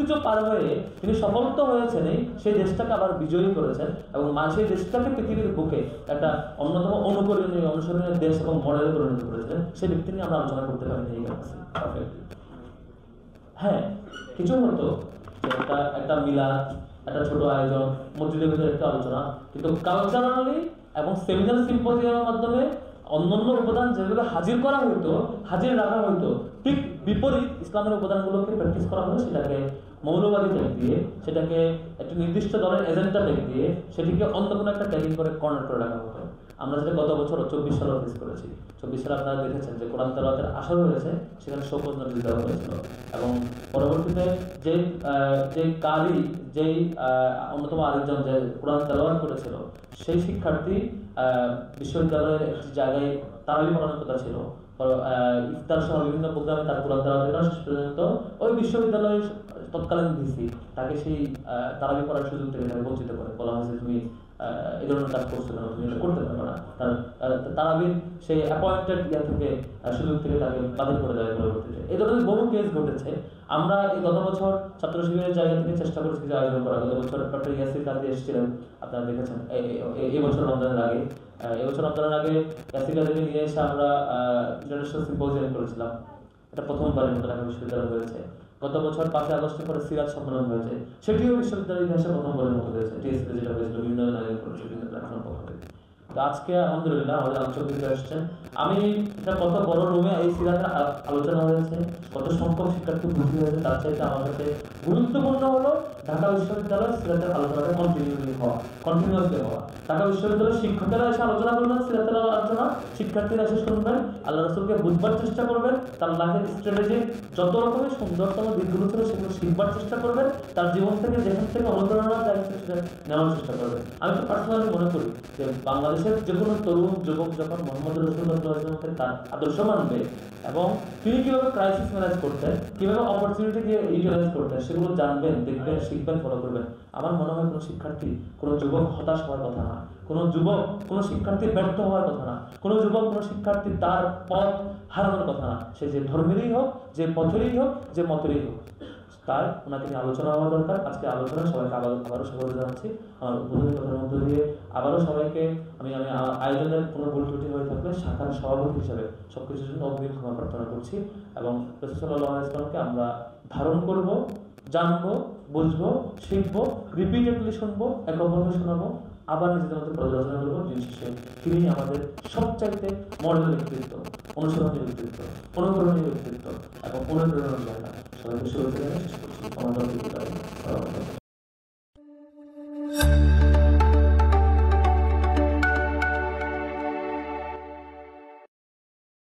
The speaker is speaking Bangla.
কিছু পার হয়ে তিনি সফল তো হয়েছেন, সেই দেশটাকে আবার বিজয়ী করেছেন এবং সেই দেশটাকে পৃথিবীর বুকে একটা অন্যতম অনুকরণীয় অনুসরণীয় দেশ এবং মডেল পরিণত করেছিলেন। সেই ব্যক্তি নিয়ে আমরা আলোচনা করতে পারি এই কাছে। হ্যাঁ, কিছু হতো যে একটা মিলাদ, একটা ছোট আয়োজন, মসজিদের ভিতরে একটা আলোচনা, কিন্তু কালচারালি এবং সেমিনার সিম্পোজিয়ামের মাধ্যমে অন্যান্য উপাদান যেভাবে হাজির করা হইতো, হাজির রাখা হইতো, ঠিক বিপরীত ইসলামের উপাদানগুলোকে প্র্যাকটিস করা হলো, সেটাকে মৌলবাদী ট্যাগ দিয়ে, সেটাকে একটা নির্দিষ্ট ধরনের এজেন্ডা ট্যাগ দিয়ে, সেটিকে অন্য কোনো একটা ট্যাগিং করে কর্নার করে রাখা হতো। আমরা যেটা গত বছর 24 সালে ফেস করেছি। 24 সালে আপনারা দেখেছেন যে কোরআন তেলাওয়াতের আসর হয়েছে, সেখানে শোকজ নোটিশ দেওয়া হয়েছিল এবং পরবর্তীতে যে কারি, যেই অন্যতম আরেকজন যে কোরআন তেলাওয়াত করেছিল, সেই শিক্ষার্থী বিশ্ববিদ্যালয়ের একটি জায়গায় তারাবি পড়ানোর কথা ছিল, ইফতার সহ বিভিন্ন প্রোগ্রামে তার কোরআন তেলাওয়াত শেষ পর্যন্ত ওই বিশ্ববিদ্যালয়ের তৎকালীন ভিসি তাকে সেই তারাবি পড়ার সুযোগ থেকে তাকে বঞ্চিত করে, বলা হয়েছে তুমি এই ধরনের কাজ করছো কেন, তুমি এটা করতে পারবে না। তারাবির সেই অ্যাপয়েন্টেড থেকে সুযোগ থেকে তাকে বাতিল করে দেওয়া পরবর্তীতে। এই ধরনের বহু কেস ঘটেছে। আমরা এই গত বছর ছাত্র শিবিরের জায়গা থেকে চেষ্টা করেছি কিছু আয়োজন করা। গত বছর ডক্টর ইয়াসির কাদি এসেছিলেন, আপনারা দেখেছেন এই বছর রমজানের আগে। এবছর রমজানের আগে ইয়াসির কাদিকে নিয়ে এসে আমরা ইন্টারন্যাশনাল সিম্পোজিয়াম করেছিলাম। এটা প্রথমবারের মতো ঢাকা বিশ্ববিদ্যালয় হয়েছে। গত বছর 5 আগস্টের পরে সিরাজ সম্মেলন হয়েছে, সেটিও বিশ্ববিদ্যালয়ের ইতিহাসে প্রথমবারের মতো হয়েছে। টিএসসিতে যেটা হয়েছিল বিভিন্ন আয়োজন করেছে বিভিন্ন প্ল্যাটফর্ম পক্ষ থেকে। তো আজকে আলহামদুলিল্লাহ আমাদের আলোচক আসছেন। আমি এটা কত বড় রুমে এই সিরাজের আলোচনা হয়েছে, কত সংখ্যক শিক্ষার্থী ভর্তি হয়েছে, তার চাইতে আমার কাছে গুরুত্বপূর্ণ হলো ঢাকা বিশ্ববিদ্যালয়ের সিরাজের আলোচনাটা কন্টিনিউসলি হওয়া। ঢাকা বিশ্ববিদ্যালয়ের শিক্ষকেরা এসে আলোচনা করবেন, সিরাজের আলোচনা শিক্ষার্থীরা এসে শুনবেন, আল্লাহ রাসূলকে বুঝবার চেষ্টা করবেন, তার লাইফের স্ট্র্যাটেজি যত রকমের সুন্দরতম দিকগুলো ছিল সেগুলো শিখবার চেষ্টা করবেন, তার জীবন থেকে যেখান থেকে অনুপ্রেরণা নেওয়ার চেষ্টা করবেন। আমি তো পার্সোনালি মনে করি যে বাংলাদেশের যে কোনো তরুণ যুবক যখন মোহাম্মদ রাসূলুল্লাহ তার আদর্শ মানবে এবং তিনি কিভাবে ক্রাইসিস ম্যানেজ করতেন, কিভাবে অপরচুনিটিকে ইউটিলাইজ করতেন, সেগুলো জানবেন, দেখবেন, শিখবেন, ফলো করবেন। আমার মনে হয় কোনো শিক্ষার্থী, কোনো যুবক হতাশ হওয়ার কথা না, কোনো যুবক, কোনো শিক্ষার্থী ব্যর্থ হওয়ার কথা না, কোনো যুবক, কোনো শিক্ষার্থী তার পথ হারানোর কথা না। সে যে ধর্মেরই হোক, যে পথেরই হোক, যে মতেরই হোক, তার ওনাকে নিয়ে আলোচনা হওয়া দরকার। আজকে আলোচনা সবাইকে আবারও স্বাগত জানাচ্ছি। আমার উদ্বোধনী কথার মধ্য দিয়ে আবারও সবাইকে আমি আয়োজনের কোনো ভুল ত্রুটি হয়ে থাকলে শাখার সভাপতি হিসেবে সবকিছুর জন্য অগ্রিম ক্ষমা প্রার্থনা করছি এবং রাসূল সাল্লাল্লাহু আলাইহি ওয়াসাল্লামকে আমরা ধারণ করব, জানবো, বুঝবো, শিখবো, রিপিটেডলি শুনবো, এক অপরকে শোনাবো, আবার নিজেদের মধ্যে পর্যালোচনা করবো। দিন শেষে তিনি আমাদের সবচাইতে মডেল ব্যক্তিত্ব, অনুসরণীয় ব্যক্তিত্ব, অনুকরণীয় ব্যক্তিত্ব এবং অনুপ্রেরণার জায়গা। সবাইকে শুরু করে শেষ করছি।